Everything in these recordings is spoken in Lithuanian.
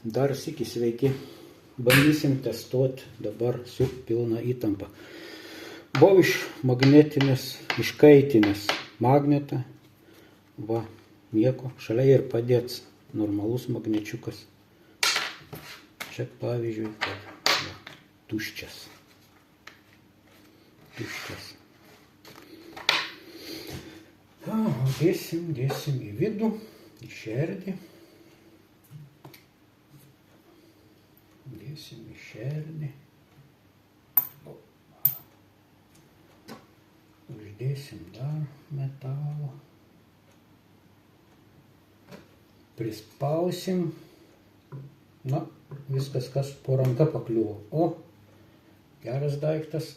dar sykį sveiki. Bandysim testuoti dabar su pilna įtampa. Buvau iškaitinęs magnetą. Va, nieko. Šalia ir padėts normalus magnečiukas. Čia pavyzdžiui, va, tuščias. Dėsim į vidų, į šerdį. Dėsim į šerdį. Uždėsim dar metalo. Prispausim. Na, viskas, kas po ranka pakliuvo. O, geras daiktas.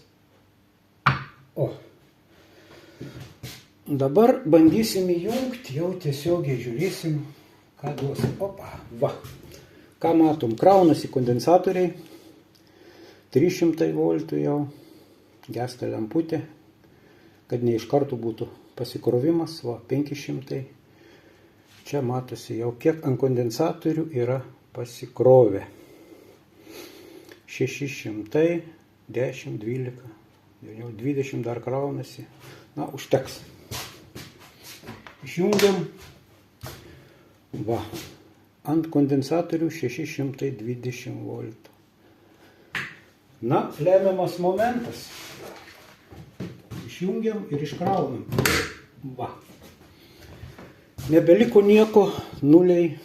O. Dabar bandysim įjungti, jau tiesiogiai žiūrėsim, ką duos. Opa, va. Ką matom? Kraunasi kondensatoriai. 300 voltų jau. Gesta lemputė. Kad ne iš karto būtų pasikrovimas. Va, 500. Čia matosi jau kiek ant kondensatorių yra pasikrovę. 600, 10, 12, 20 dar kraunasi. Na, užteks. Išjungiam. Va. Ant kondensatorių 620 voltų. Na, lemiamas momentas. Išjungiam ir iškraunam. Va. Nebeliko nieko, nuliai.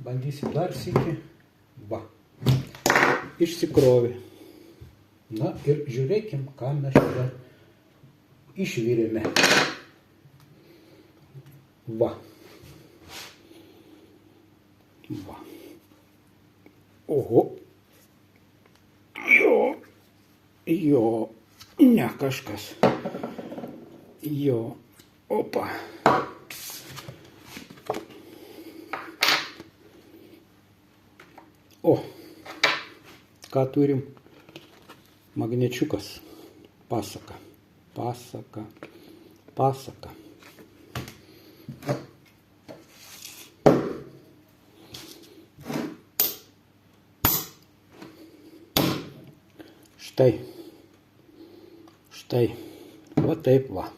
Bandysim dar sykį. Va. Išsikrovė. Na ir žiūrėkim, ką mes čia išvirėme. Va. Va. Oho. Jo, ne kažkas. Jo, opa. O, ką turim? Magnečiukas. Pasaka. Štai. Va taip va.